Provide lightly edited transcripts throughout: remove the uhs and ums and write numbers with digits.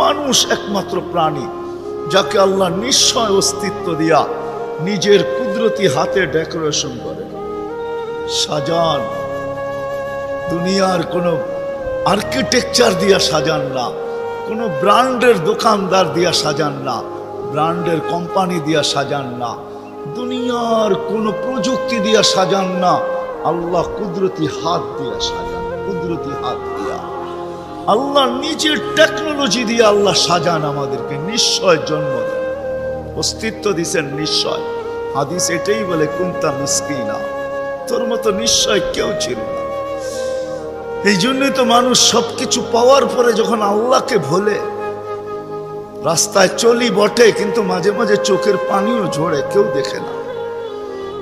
মানুষ একমাত্র প্রাণী যাকে আল্লাহ নিশ্চয় অস্তিত্ব দিয়া নিজের কুদরতি হাতে ডেকোরেশন করে সাজান। দুনিয়ার কোনো আর্কিটেকচার দিয়া সাজান না, কোনো ব্র্যান্ডের দোকানদার দিয়া সাজান না, ব্র্যান্ডের কোম্পানি দিয়া সাজান না, দুনিয়ার কোনো প্রযুক্তি দিয়া সাজান না, আল্লাহ কুদরতি হাত দিয়া সাজান। কুদরতি হাত দিয়া আল্লাহ নিজের টেকনোলজি দিয়ে আল্লাহ সাজান, আমাদেরকে নিশ্চয় জন্ম দেন, অস্তিত্ব দিছেন নিশ্চয়। হাদিস এটাই বলে কুনতা মিসকিনা, তোর মতো নিশ্চয় কেউ ছিল না। এই জন্যই তো মানুষ সবকিছু পাওয়ার পরে যখন আল্লাহকে ভোলে, রাস্তায় চলি বটে কিন্তু মাঝে মাঝে চোখের পানিও ঝরে, কেউ দেখে না।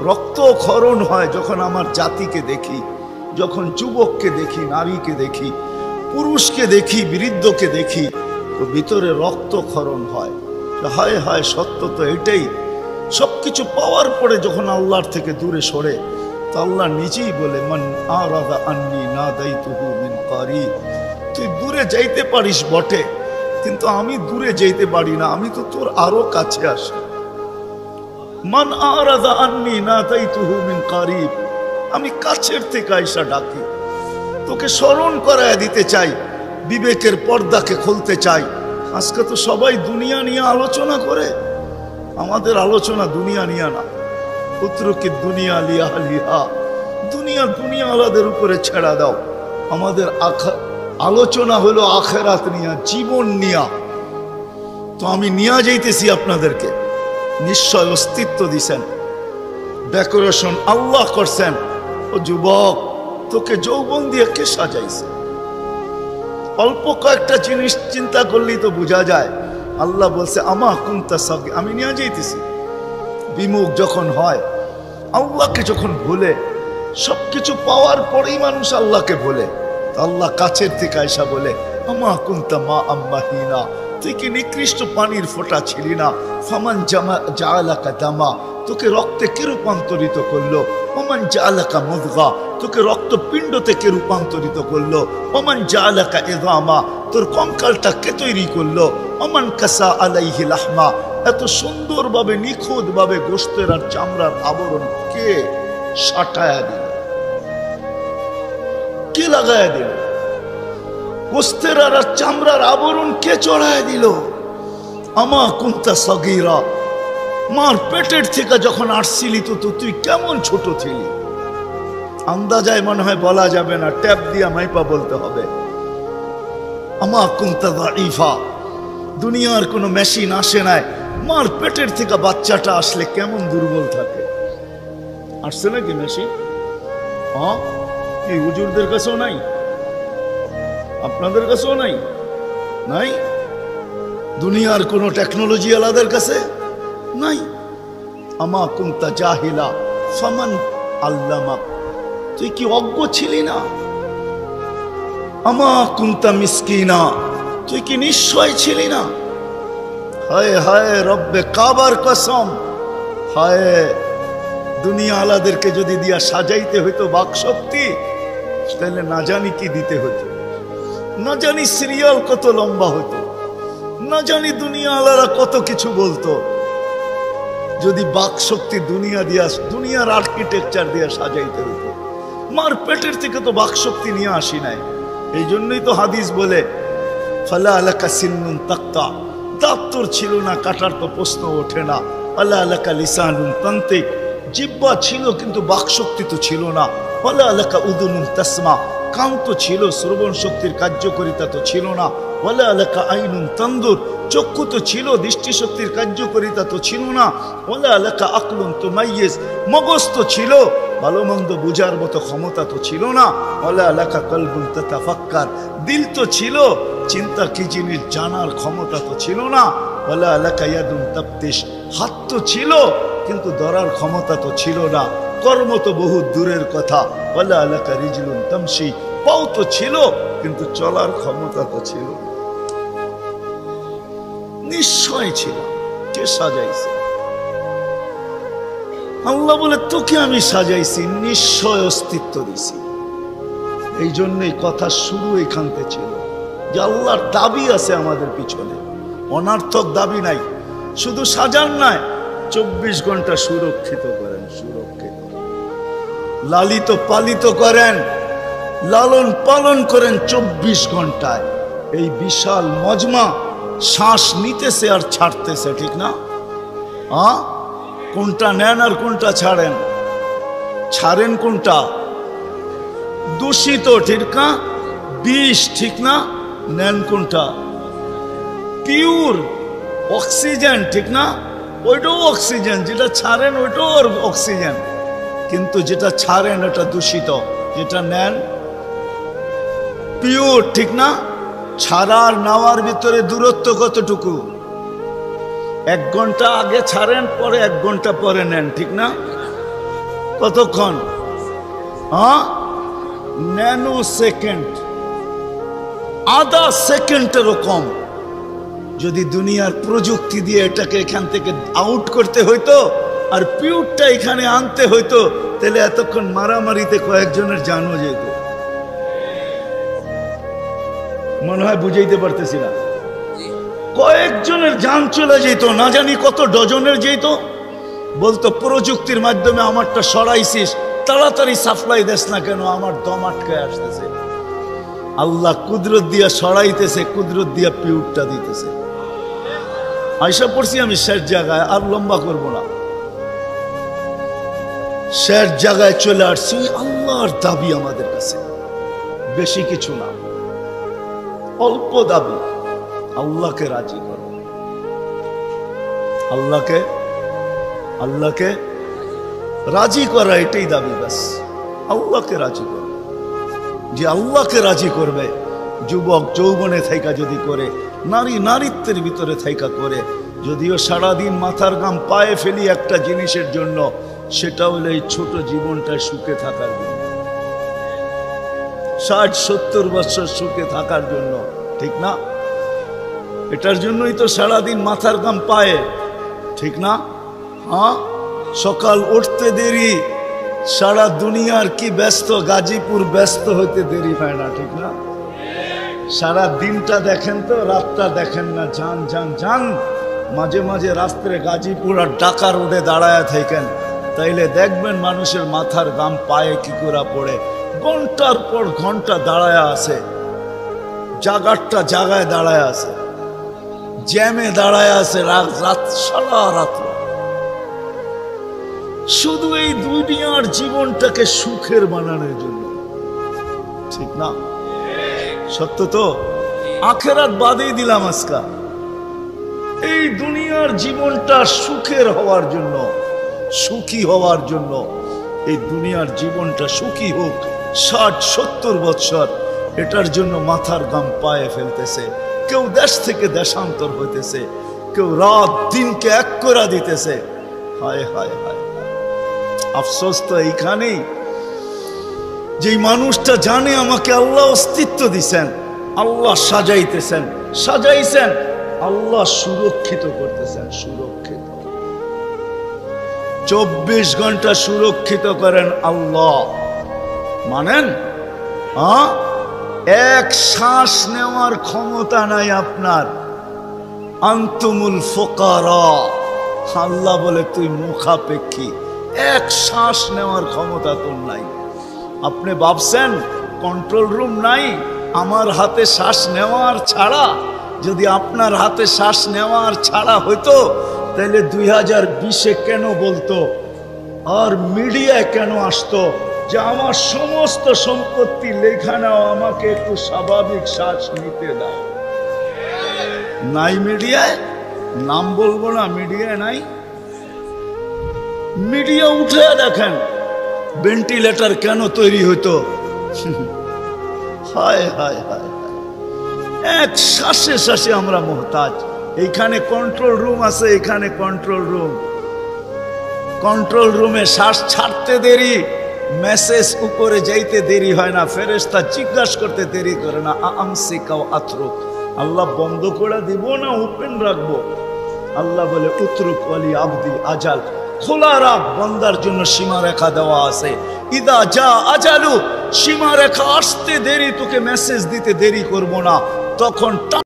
রক্ত ক্ষরণ হয় যখন আমার জাতিকে দেখি, যখন যুবককে দেখি, নারীকে দেখি, পুরুষকে দেখি, বৃদ্ধকে দেখি, তো ভিতরে রক্ত ক্ষরণ হয়। হায় হায়, সত্য তো এটাই। সবকিছু পাওয়ার পরে যখন আল্লাহর থেকে দূরে সরে, তো আল্লাহ নিজেই বলে মান আরাদা আন্নি নাদাইতুহু মিন কারিব। তুই দূরে যাইতে পারিস বটে, কিন্তু আমি দূরে যাইতে পারি না, আমি তো তোর আরো কাছে আসি। মান আরাদা আন্নি নাদাইতুহু মিন কারিব, আমি কাছের থেকে আইসা ডাকি, তোকে স্মরণ করায় দিতে চাই, বিবেকের পর্দাকে খুলতে চাই। আজকে তো সবাই দুনিয়া নিয়ে আলোচনা করে, আমাদের আলোচনা দুনিয়া নিয়ে না। পুত্রকে দুনিয়া লিয়া লিহা, দুনিয়া দুনিয়া আলাদের উপরে ছেড়া দাও। আমাদের আলোচনা হলো আখেরাত নিয়া, জীবন নিয়া। তো আমি নিয়ে যাইতেছি আপনাদেরকে, নিশ্চয় অস্তিত্ব দিছেন, ডেকোরেশন আল্লাহ করছেন। ও যুবক, তোকে যৌবন দিয়ে কে সাজাইছে? অল্প কয়েকটা জিনিস চিন্তা করলেই তো বোঝা যায়। আল্লাহ বলছে আমা কুনতা সাগি, আমি নিয়ে যাইতেছি। বিমুখ যখন হয়, আল্লাহকে যখন ভুলে, সবকিছু পাওয়ার পরেই মানুষ আল্লাহকে ভুলে, আল্লাহ কাছের থেকে আয়সা বলে আমা কুনতা মা আম্মাহিনা, তুই কি নিকৃষ্ট পানির ফোঁটা ছিলি না? ফামান জাআলাকা দামা, তোকে রক্তে কে রূপান্তরিত করলো? ওমান জাআলাকা মুদগা, তোকে রক্তপিণ্ড থেকে রূপান্তরিত করলো। ওমান জাআলাকা ইযামা, তোর কঙ্কালটা কে তৈরি করলো? ওমান কাসা আলাইহি লাহমা, এত সুন্দরভাবে নিখুঁতভাবে গোশতের আর চামড়ার আবরণ কে সাটায়া দিল? কে লাগায়া দিল? গোশতের আর চামড়ার আবরণ কে চড়ায় দিল? আমা কুনতা সগীরা, মার পেটের থেকে যখন আসছিলি তো তুই কেমন ছোট ছিলি? আন্দাজায় মনে হয় বলা যাবে না, ট্যাপ দিয়া মাইপা বলতে হবে। আমা কুনতা দাঈফা, দুনিয়ার কোনো মেশিন আসে নাই, মার পেটের থেকে বাচ্চাটা আসলে কেমন দুর্বল থাকে। আসছে নাকি মেশিন? হ্যাঁ, কি হুজুরদের কাছেও নাই? আপনাদের কাছেও নাই? নাই? দুনিয়ার কোনো টেকনোলজি আলাদের কাছে নাই। আমা কুনতা জাহিলা ফামান আল্লামাক, তুই কি অজ্ঞ ছিলি না? আমা কুনতা মিসকিনা, তুই কি নিশ্চয় ছিলি না? হায় হায় রব্বে কাবার কসম, হায়, দুনিয়া আলাদেরকে যদি দিয়া সাজাইতে হইতো বাকশক্তি, তাহলে না জানি কি দিতে হতো, না জানি সিরিয়াল কত লম্বা হতো, না জানি দুনিয়া আলারা কত কিছু বলতো। যদি বাকশক্তি দুনিয়া দিয়া, দুনিয়ার আর্কিটেকচার দিয়া সাজাইতে হতো। মার পেটের থেকে তো বাকশক্তি নিয়ে আসি নাই। এই জন্যই তো হাদিস বলে ফালা আলাকা সিন্নুন তাক্তা, দাঁত তোর ছিল না, কাটার তো প্রশ্ন ওঠে না। আলা আলাকা লিসানুন তান্তিক, জিহ্বা ছিল কিন্তু বাকশক্তি তো ছিল না। ফালা আলাকা উদুনুন তাসমা, কান তো ছিল, শ্রবণ শক্তির কার্যকারিতা তো ছিল না। ওয়ালা আলাকা আইনুন তানদুর, চক্ষু তো ছিল, দৃষ্টিশক্তির কার্যকারিতা তো ছিল না। ওয়ালা আলাকা আকলুন তুমাইয়িজ, মগজ তো ছিল, ভালো মন্দ বুঝার মতো ক্ষমতা তো ছিল না। ওয়ালা আলাকা কলবুন তাতাফাক্কার, দিল তো ছিল, চিন্তা কি জিনিস জানার ক্ষমতা তো ছিল না। ওয়ালা আলাকা ইয়াদুন তাবতিশ, হাত তো ছিল কিন্তু ধরার ক্ষমতা তো ছিল না। কর্ম তো বহু দূরের কথা। ওয়ালা আলাকা রিজলুন তামশি, পাও তো ছিল কিন্তু চলার ক্ষমতা তো ছিল না। নিশ্চয় ছিল। কে সাজাইছে? আল্লাহ বলে তোকে আমি সাজাইছি, নিশ্চয় অস্তিত্ব দিছি। এই জন্যই কথা শুরু এখানতে ছিল, যে আল্লাহর দাবি আছে আমাদের পিছনে, অনর্থক দাবি নাই। শুধু সাজান নয়, 24 ঘন্টা সুরক্ষিত করেন, সুরক্ষিত লালিত পালিত করেন, লালন পালন করেন 24 ঘন্টায়। এই বিশাল মজমা শ্বাস নিতেছে আর ছাড়তেছে, ঠিক না? কোনটা নেন আর কোনটা ছাড়েন? ছাড়েন কোনটা? দূষিত, ঠিক না? বিষ, ঠিক না? নেন কোনটা? পিওর অক্সিজেন, ঠিক না? ওইটাও অক্সিজেন, যেটা ছাড়েন ওইটাও অক্সিজেন, কিন্তু যেটা ছাড়েন এটা দূষিত, যেটা নেন পিওর, ঠিক না? ছাড়ার নেওয়ার ভিতরে দূরত্ব কতটুকু? 1 ঘন্টা আগে ছাড়েন, পরে 1 ঘন্টা পরে নেন, ঠিক না? কতক্ষণ? ন্যানো সেকেন্ড, আধা সেকেন্ডেরও কম। যদি দুনিয়ার প্রযুক্তি দিয়ে এটাকে এখান থেকে আউট করতে হইতো আর পিওরটা এখানে আনতে হইতো, তাহলে এতক্ষণ মারামারিতে কয়েকজনের জানও যেত। মনে হয় বুঝাইতে পারতেছি না? কয়েকজনের জান চলে যেত, না জানি কত ডজনের যেত। বলতো প্রযুক্তির মাধ্যমে আমারটা সরাইছিস, তাড়াতাড়ি সাপ্লাই দেস না কেন, আমার দম আটকায় আসতেছে। আল্লাহ কুদরত দিয়া সরাইতেছে, কুদরত দিয়া পিউরটা দিতেছে। আয়সা পড়ছি আমি শেষ জায়গায়, আর লম্বা করব না। শেষ জায়গায় চলে আসছি। আল্লাহর দাবি আমাদের কাছে বেশি কিছু না, অল্প দাবি। আল্লাহকে রাজি করো, আল্লাহকে রাজি করা, এটাই দাবি। বাস আল্লাহকে রাজি করো। যে আল্লাহকে রাজি করবে, যুবক যৌবনে থাইকা যদি করে, নারী নারীত্বের ভিতরে থাইকা করে, যদিও সারাদিন মাথার ঘাম পায়ে ফেলি একটা জিনিসের জন্য, সেটা হলো এই ছোট জীবনটায় সুখে থাকার জন্য, 60-70 বছর সুখে থাকার জন্য, ঠিক না? এটার জন্যই তো সারাদিন মাথার ঘাম পায়ে, ঠিক না? সকাল উঠতে দেরি, সারা দুনিয়ার কি ব্যস্ত, গাজীপুর ব্যস্ত হইতে দেরি হয় না, ঠিক না? সারা দিনটা দেখেন তো, রাতটা দেখেন না। যান যান যান, মাঝে মাঝে রাস্তায় গাজীপুর আর ঢাকা রোডে দাঁড়ায় থাকেন, তাইলে দেখবেন মানুষের মাথার ঘাম পায়ে কি করে পড়ে। ঘন্টার পর ঘন্টা দাঁড়ায় আছে, জাগারটা জাগায় দাঁড়ায় আছে, জ্যামে দাঁড়ায় আছে, রাত সারা রাত্র, শুধু এই দুনিয়ার জীবনটাকে সুখের বানানোর জন্য, ঠিক না? সত্য তো? আখেরাত বাদেই দিলাম আজকা, এই দুনিয়ার জীবনটা সুখের হওয়ার জন্য, সুখী হওয়ার জন্য। এই দুনিয়ার জীবনটা সুখী হোক 60-70 বছর, এটার জন্য মাথার ঘাম পায়ে ফেলতেছে। কেউ দেশ থেকে দেশান্তর হইতেছে, কেউ রাত দিনকে এক করে দিতেছে। হায় হায় হায়, আফসোস তো এইখানেই, যেই মানুষটা জানে আমাকে আল্লাহ অস্তিত্ব দিছেন, আল্লাহ সাজাইতেছেন, সাজাইছেন, আল্লাহ সুরক্ষিত করতেছেন, সুরক্ষিত 24 ঘন্টা সুরক্ষিত করেন আল্লাহ। মানেন? এক শ্বাস নেওয়ার ক্ষমতা নাই আপনার। আনতুমুল ফুকারা, আল্লাহ বলে তুই মুখাপেক্ষী, এক শ্বাস নেওয়ার ক্ষমতা তোর নাই। আপনি ভাবছেন কন্ট্রোল রুম নাই? আমার হাতে শ্বাস নেওয়ার ছাড়া, যদি আপনার হাতে শ্বাস নেওয়ার ছাড়া হইতো, তাহলে 2020-এ কেন বলতো আর মিডিয়ায় কেন আসতো যে আমার সমস্ত সম্পত্তি লেখা নাও, আমাকে একটু স্বাভাবিক শ্বাস নিতে দাও? নাই মিডিয়ায়, নাম বলবো না, মিডিয়ায় নাই। মিডিয়া উঠে দেখেন ভেন্টিলেটর কেন তৈরি হইতো। হায় হায় হায়, এক শ্বাসে শ্বাসে আমরা মোহতাজ। এইখানে কন্ট্রোল রুম আছে, এখানে কন্ট্রোল রুম, কন্ট্রোল রুমে শ্বাস ছাড়তে দেরি, মেসেজ উপরে যাইতে দেরি হয় না, ফেরেশতা জিজ্ঞাসা করতে দেরি করে না। আমসিকাও আতরুক, আল্লাহ বন্ধ করে দিব না ওপেন রাখবো? আল্লাহ বলে উতরুক ওয়ালি আবদি আজাল, খোলা রাখ, বন্দার জন্য সীমারেখা দেওয়া আছে। ইদা যা আজালু, সীমারেখা আসতে দেরি, তোকে মেসেজ দিতে দেরি করব না, তখন